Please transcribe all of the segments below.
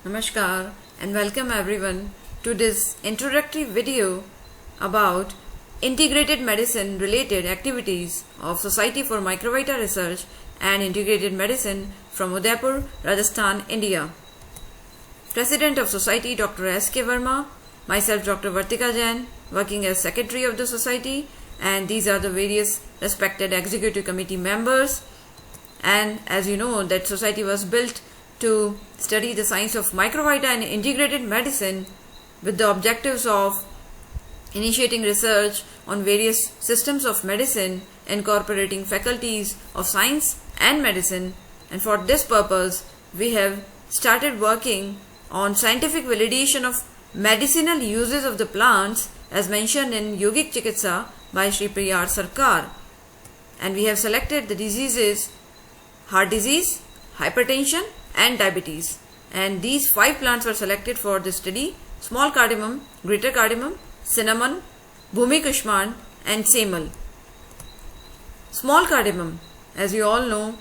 Namaskar and welcome everyone to this introductory video about integrated medicine related activities of Society for Microvita Research and Integrated Medicine from Udaipur, Rajasthan, India. President of Society Dr. S.K. Verma, myself Dr. Vartika Jain, working as Secretary of the Society, and these are the various respected Executive Committee members. And as you know, that society was built to study the science of microvita and integrated medicine with the objectives of initiating research on various systems of medicine incorporating faculties of science and medicine. And for this purpose, we have started working on scientific validation of medicinal uses of the plants as mentioned in Yogic Chikitsa by Shri Priyar Sarkar. And we have selected the diseases heart disease, hypertension and diabetes. And these 5 plants were selected for this study: small cardamom, greater cardamom, cinnamon, Bhumi Kushman and Semal. Small cardamom, as you all know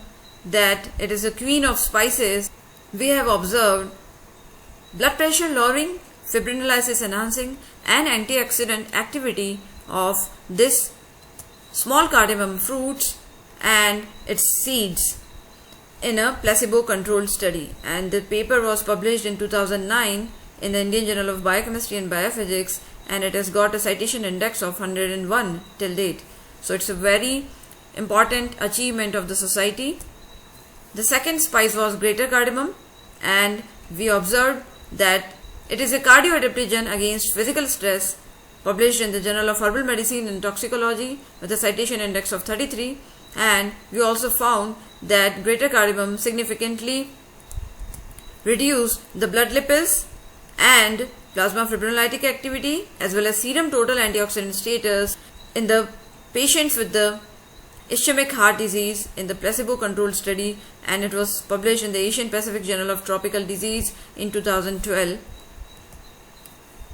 that it is the queen of spices, we have observed blood pressure lowering, fibrinolysis enhancing and antioxidant activity of this small cardamom fruits and its seeds in a placebo-controlled study, and the paper was published in 2009 in the Indian Journal of Biochemistry and Biophysics, and it has got a citation index of 101 till date. So it's a very important achievement of the society. The second spice was greater cardamom, and we observed that it is a cardioadaptogen against physical stress, published in the Journal of Herbal Medicine and Toxicology with a citation index of 33. And we also found that greater cardamom significantly reduced the blood lipids and plasma fibrinolytic activity as well as serum total antioxidant status in the patients with the ischemic heart disease in the placebo-controlled study, and it was published in the Asian Pacific Journal of Tropical Disease in 2012.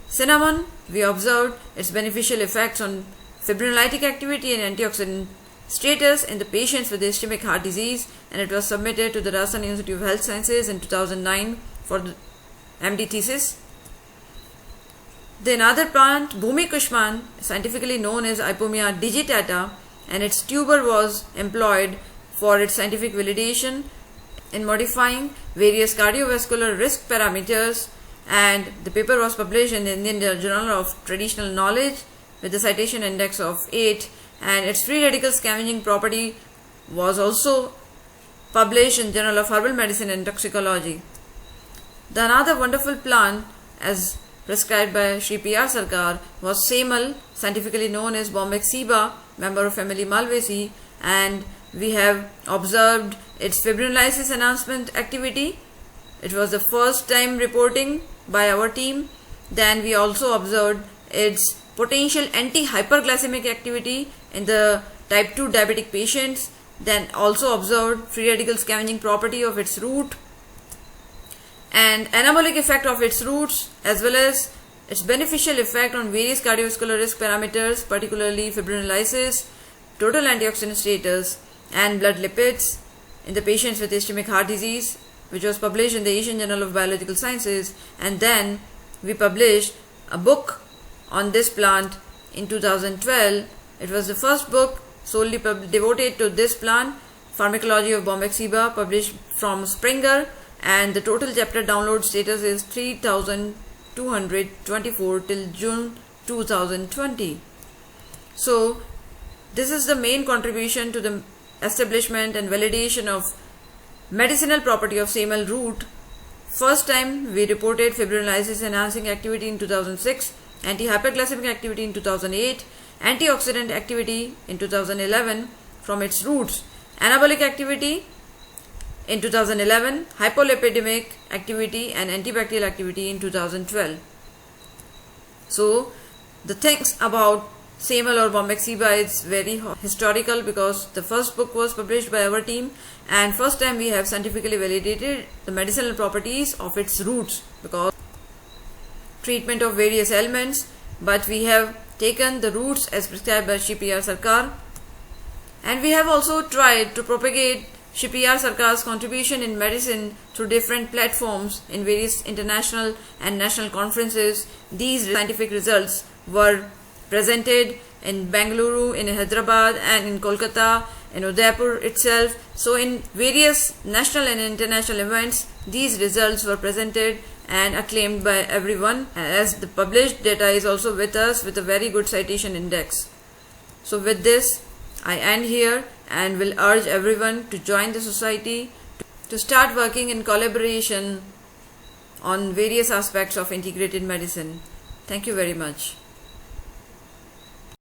Cinnamon, we observed its beneficial effects on fibrinolytic activity and antioxidant status in the patients with ischemic heart disease, and it was submitted to the Rajasthan Institute of Health Sciences in 2009 for the MD thesis. The another plant, Bhumi Kushman, scientifically known as Ipomia digitata, and its tuber was employed for its scientific validation in modifying various cardiovascular risk parameters, and the paper was published in the Indian Journal of Traditional Knowledge with the citation index of 8, and its free radical scavenging property was also published in Journal of Herbal Medicine and Toxicology. The another wonderful plant as prescribed by Shri P.R. Sarkar was Semal, scientifically known as Bombyx, member of family Malvaceae, and we have observed its fibrinolysis enhancement activity. It was the first time reporting by our team. Then we also observed its potential anti-hyperglycemic activity in the type 2 diabetic patients, then also observed free radical scavenging property of its root and anabolic effect of its roots, as well as its beneficial effect on various cardiovascular risk parameters, particularly fibrinolysis, total antioxidant status and blood lipids in the patients with ischemic heart disease, which was published in the Asian Journal of Biological Sciences. And then we published a book on this plant in 2012. It was the first book solely devoted to this plant, Pharmacology of Bombyx, published from Springer, and the total chapter download status is 3224 till June 2020. So this is the main contribution to the establishment and validation of medicinal property of Semal root. First time we reported fibrinolysis enhancing activity in 2006, anti-hyperglycemic activity in 2008, antioxidant activity in 2011 from its roots, anabolic activity in 2011, hypolipidemic activity and antibacterial activity in 2012. So the things about Semal or Bombyx is very historical, because the first book was published by our team, and first time we have scientifically validated the medicinal properties of its roots because treatment of various ailments, but we have taken the roots as prescribed by Shri P.R. Sarkar, and we have also tried to propagate Shri P.R. Sarkar's contribution in medicine through different platforms in various international and national conferences. These scientific results were presented in Bengaluru, in Hyderabad, and in Kolkata, in Udaipur itself. So in various national and international events, these results were presented and acclaimed by everyone, as the published data is also with us with a very good citation index. So with this, I end here and will urge everyone to join the society to start working in collaboration on various aspects of integrated medicine. Thank you very much.